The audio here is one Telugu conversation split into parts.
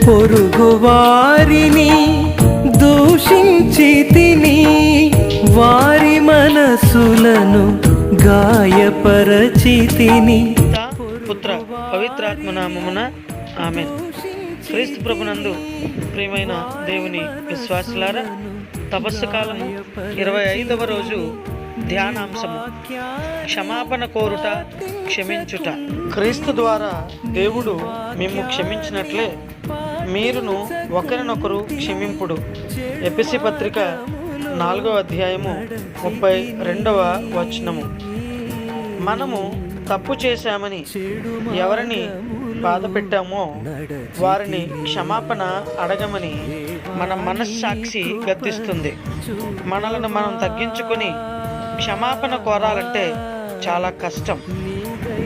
పొరుగు వారిని దూషించి తిని వారి మనసులను గాయపరచి తిని. పుత్ర పవిత్రాత్మ నామమున ఆమేన్. క్రీస్తు ప్రభునందు ప్రియమైన దేవుని విశ్వాసులారా, తపస్సు కాలము 25వ రోజు ధ్యానాంశము క్షమాపణ కోరుట, క్షమించుట. క్రీస్తు ద్వారా దేవుడు మిమ్ము క్షమించినట్లే మీరును ఒకరినొకరు క్షమింపుడు. ఎఫెసీ పత్రిక 4వ అధ్యాయము 32వ వచనము. మనము తప్పు చేశామని ఎవరిని బాధ పెట్టామో వారిని క్షమాపణ అడగమని మన మనస్సాక్షి గద్దిస్తుంది. మనలను మనం తగ్గించుకొని క్షమాపణ కోరాలంటే చాలా కష్టం.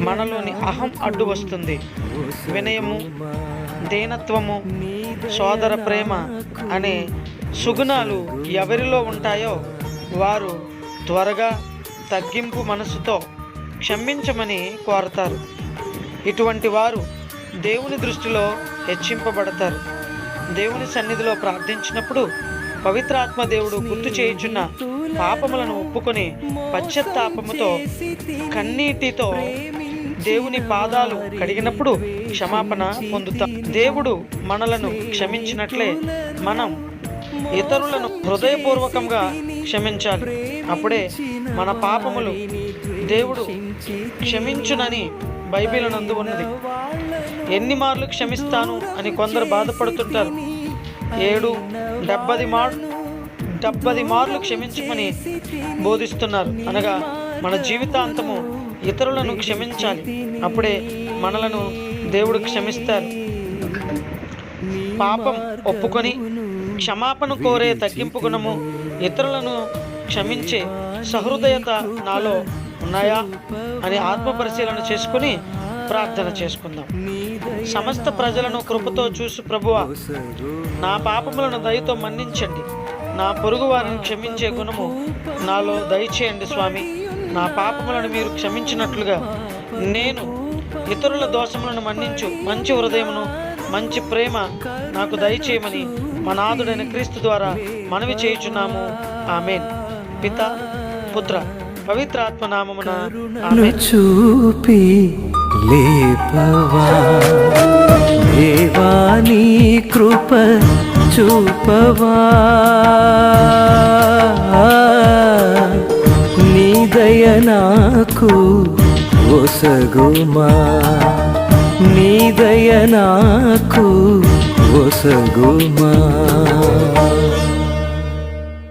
మనలోని అహం అడ్డు వస్తుంది. వినయము, దీనత్వము, సోదర ప్రేమ అనే సుగుణాలు ఎవరిలో ఉంటాయో వారు త్వరగా తగ్గింపు మనసుతో క్షమించమని కోరతారు. ఇటువంటి వారు దేవుని దృష్టిలో హెచ్చింపబడతారు. దేవుని సన్నిధిలో ప్రార్థించినప్పుడు పవిత్రాత్మ దేవుడు గుర్తు చేయుచున్న పాపములను ఒప్పుకొని పశ్చాత్తాపముతో కన్నీటితో దేవుని పాదాలు కడిగినప్పుడు క్షమాపణ పొందుతాం. దేవుడు మనలను క్షమించినట్లే మనం ఇతరులను హృదయపూర్వకంగా క్షమించాలి. అప్పుడే మన పాపములు దేవుడు క్షమించునని బైబిల్ నందు ఉన్నది. ఎన్ని మార్లు క్షమిస్తాను అని కొందరు బాధపడుతుంటారు. 70 మార్లు క్షమించమని బోధిస్తున్నారు. అనగా మన జీవితాంతము ఇతరులను క్షమించాలి. అప్పుడే మనలను దేవుడు క్షమిస్తారు. పాపం ఒప్పుకొని క్షమాపణ కోరే తగ్గింపు గుణము, ఇతరులను క్షమించే సహృదయత నాలో ఉన్నాయా అని ఆత్మ పరిశీలన చేసుకుని ప్రార్థన చేసుకుందాం. సమస్త ప్రజలను కృపతో చూసి ప్రభువా, నా పాపములను దయతో మన్నించండి. నా పొరుగు వారిని క్షమించే గుణము నాలో దయచేయండి స్వామి. నా పాపములను మీరు క్షమించినట్లుగా నేను ఇతరుల దోషములను మన్నించు మంచి హృదయమును, మంచి ప్రేమ నాకు దయచేయమని మా నాథుడైన క్రీస్తు ద్వారా మనవి చేయుచున్నాము. ఆమేన్. పిత, పుత్ర, పవిత్రాత్మ నామమున ఆమేన్. చూపి లేపవా దేవా, నీ కృప చూపవా, నీ దయ నాకు ఒసగుమా, నీ దయ నాకు ఒసగుమా.